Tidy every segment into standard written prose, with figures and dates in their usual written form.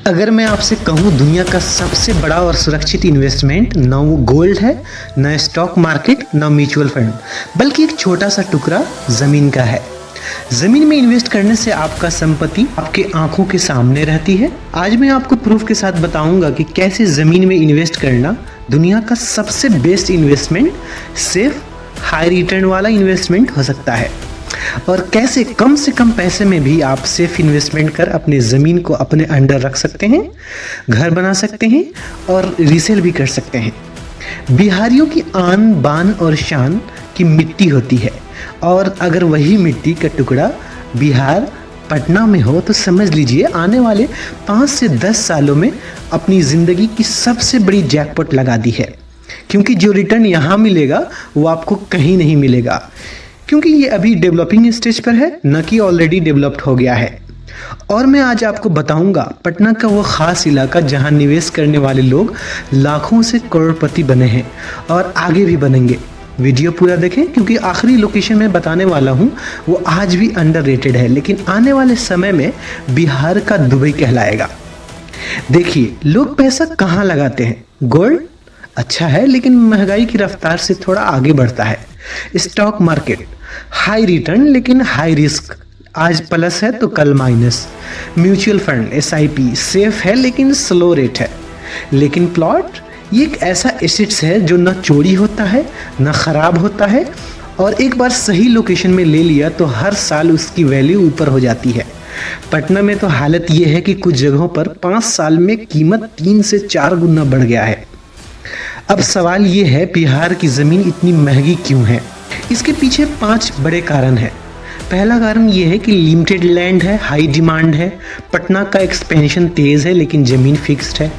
अगर मैं आपसे कहूँ दुनिया का सबसे बड़ा और सुरक्षित इन्वेस्टमेंट न वो गोल्ड है, न स्टॉक मार्केट, न म्यूचुअल फंड, बल्कि एक छोटा सा टुकड़ा ज़मीन का है। ज़मीन में इन्वेस्ट करने से आपका संपत्ति आपके आंखों के सामने रहती है। आज मैं आपको प्रूफ के साथ बताऊंगा कि कैसे ज़मीन में इन्वेस्ट करना दुनिया का सबसे best investment, safe, high return वाला इन्वेस्टमेंट हो सकता है, और कैसे कम से कम पैसे में भी आप सेफ इन्वेस्टमेंट कर अपने ज़मीन को अपने अंडर रख सकते हैं, घर बना सकते हैं और रीसेल भी कर सकते हैं। बिहारियों की आन बान और शान की मिट्टी होती है, और अगर वही मिट्टी का टुकड़ा बिहार पटना में हो तो समझ लीजिए आने वाले 5 से 10 सालों में अपनी ज़िंदगी की सबसे बड़ी जैकपॉट लगा दी है, क्योंकि जो रिटर्न यहाँ मिलेगा वो आपको कहीं नहीं मिलेगा, क्योंकि ये अभी डेवलपिंग स्टेज पर है, न कि ऑलरेडी डेवलप्ड हो गया है। और मैं आज आपको बताऊंगा पटना का वो ख़ास इलाका जहां निवेश करने वाले लोग लाखों से करोड़पति बने हैं और आगे भी बनेंगे। वीडियो पूरा देखें, क्योंकि आखिरी लोकेशन मैं बताने वाला हूं वो आज भी अंडररेटेड है, लेकिन आने वाले समय में बिहार का दुबई कहलाएगा। देखिए, लोग पैसा कहाँ लगाते हैं। गोल्ड अच्छा है, लेकिन महंगाई की रफ्तार से थोड़ा आगे बढ़ता है। स्टॉक मार्केट हाई रिटर्न लेकिन हाई रिस्क, आज प्लस है तो कल minus. Mutual fund SIP safe है लेकिन स्लो रेट है। लेकिन प्लॉट ये एक ऐसा एसेट्स है जो न चोरी होता है न ख़राब होता है, और एक बार सही लोकेशन में ले लिया तो हर साल उसकी वैल्यू ऊपर हो जाती है। पटना में तो हालत ये है कि कुछ जगहों पर 5 साल में कीमत 3 से 4 गुना बढ़ गया है। अब सवाल ये है, बिहार की ज़मीन इतनी महंगी क्यों है? इसके पीछे 5 बड़े कारण हैं। पहला कारण ये है कि लिमिटेड लैंड है, हाई डिमांड है। पटना का एक्सपेंशन तेज़ है लेकिन ज़मीन फिक्स्ड है।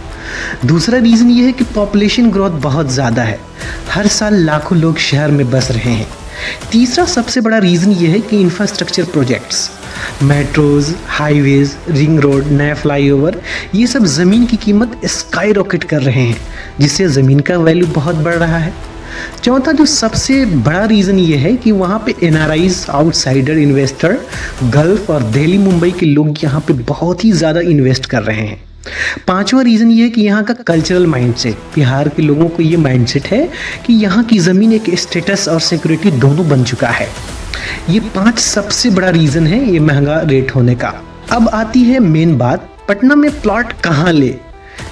दूसरा रीज़न ये है कि पॉपुलेशन ग्रोथ बहुत ज़्यादा है, हर साल लाखों लोग शहर में बस रहे हैं। तीसरा सबसे बड़ा रीज़न ये है कि infrastructure projects, metros, highways, ring road, नया फ्लाईओवर, ये सब ज़मीन की कीमत स्काई रॉकेट कर रहे हैं, जिससे ज़मीन का वैल्यू बहुत बढ़ रहा है। चौथा जो सबसे बड़ा रीज़न ये है कि वहाँ पे NRIs, आउटसाइडर इन्वेस्टर, गल्फ और दिल्ली मुंबई के लोग यहाँ पे बहुत ही ज़्यादा इन्वेस्ट कर रहे हैं। पांचवा रीज़न ये है कि यहाँ का कल्चरल माइंडसेट, बिहार के लोगों को ये माइंडसेट है कि यहाँ की ज़मीन एक स्टेटस और सिक्योरिटी दोनों बन चुका है। ये 5 सबसे बड़ा रीज़न है ये महंगा रेट होने का। अब आती है मेन बात, पटना में प्लॉट कहाँ ले।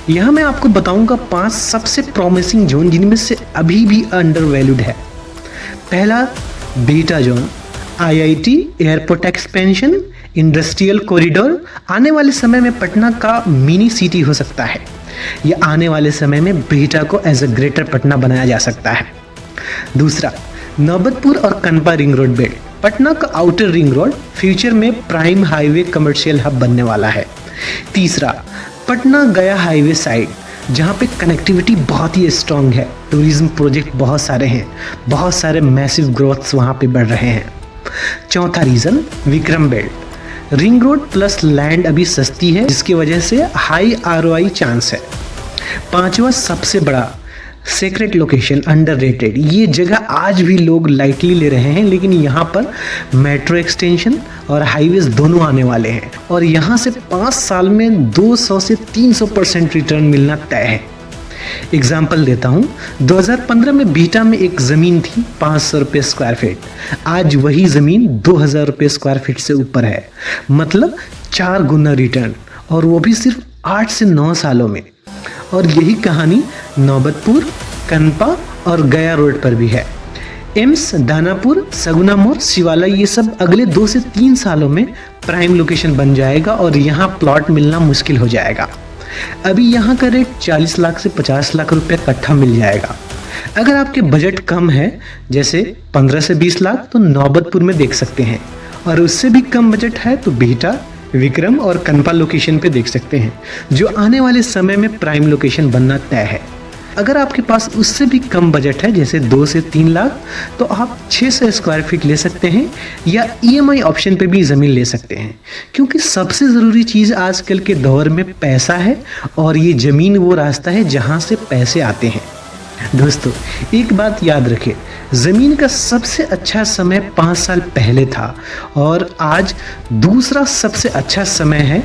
यहाँ मैं आपको बताऊंगा 5 सबसे प्रॉमिसिंग जोन जिनमें से अभी भी अंडर वैल्यूड है। पहला beta zone, IIT, airport expansion, industrial corridor, आने वाले समय में पटना का मिनी सिटी हो सकता है। या आने वाले समय में बीटा को एज अ ग्रेटर पटना बनाया जा सकता है। दूसरा, नौबतपुर और Kanpa ring road belt, Patna का आउटर रिंग रोड फ्यूचर में प्राइम हाईवे कमर्शियल हब बनने वाला है। तीसरा, पटना गया हाईवे साइड, जहाँ पे कनेक्टिविटी बहुत ही स्ट्रॉन्ग है, टूरिज्म प्रोजेक्ट बहुत सारे हैं, बहुत सारे मैसिव ग्रोथ्स वहाँ पे बढ़ रहे हैं। चौथा reason Vikram belt, ring road plus land अभी सस्ती है, जिसकी वजह से हाई ROI चांस है। पांचवा सबसे बड़ा, सेक्रेट लोकेशन, अंडररेटेड, ये जगह आज भी लोग लाइटली ले रहे हैं, लेकिन यहाँ पर मेट्रो एक्सटेंशन और हाईवेज दोनों आने वाले हैं, और यहाँ से 5 साल में 200 से 300% रिटर्न मिलना तय है। एग्जाम्पल देता हूँ, 2015 में बीटा में एक ज़मीन थी 500 रुपये स्क्वायर फीट, आज वही ज़मीन 2000 रुपये स्क्वायर फीट से ऊपर है, मतलब 4 गुना रिटर्न, और वो भी सिर्फ 8 से 9 सालों में। और यही कहानी नौबतपुर, कनपा और गया रोड पर भी है। एम्स, दानापुर, सगुना मोड़, शिवाला, ये सब अगले 2 से 3 सालों में प्राइम लोकेशन बन जाएगा और यहाँ प्लॉट मिलना मुश्किल हो जाएगा। अभी यहाँ का रेट 40 लाख से 50 लाख रुपए कट्ठा मिल जाएगा। अगर आपके बजट कम है, जैसे 15 से 20 लाख, तो नौबतपुर में देख सकते हैं, और उससे भी कम बजट है तो बीटा, विक्रम और कनपा लोकेशन पे देख सकते हैं, जो आने वाले समय में प्राइम लोकेशन बनना तय है। अगर आपके पास उससे भी कम बजट है, जैसे 2 से 3 लाख, तो आप 600 स्क्वायर फीट ले सकते हैं, या EMI ऑप्शन पे भी ज़मीन ले सकते हैं, क्योंकि सबसे ज़रूरी चीज़ आजकल के दौर में पैसा है, और ये ज़मीन वो रास्ता है जहाँ से पैसे आते हैं। दोस्तों, एक बात याद रखें, ज़मीन का सबसे अच्छा समय 5 साल पहले था और आज दूसरा सबसे अच्छा समय है।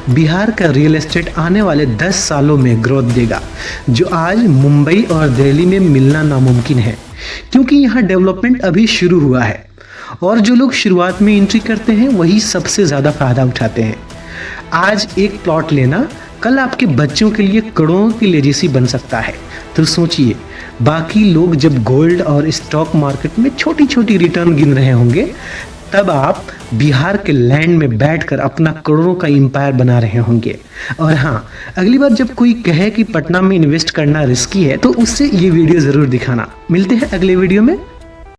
बिहार का रियल एस्टेट आने वाले 10 सालों में ग्रोथ देगा, जो आज मुंबई और दिल्ली में मिलना नामुमकिन है, क्योंकि यहाँ डेवलपमेंट अभी शुरू हुआ है और जो लोग शुरुआत में एंट्री करते हैं वही सबसे ज़्यादा फ़ायदा उठाते हैं। आज एक प्लॉट लेना कल आपके बच्चों के लिए करोड़ों की लेजेसी बन सकता है। तो सोचिए, बाकी लोग जब गोल्ड और स्टॉक मार्केट में छोटी छोटी रिटर्न गिन रहे होंगे, तब आप बिहार के लैंड में बैठकर अपना करोड़ों का एम्पायर बना रहे होंगे। और हाँ, अगली बार जब कोई कहे कि पटना में इन्वेस्ट करना रिस्की है, तो उससे ये वीडियो ज़रूर दिखाना। मिलते हैं अगले वीडियो में।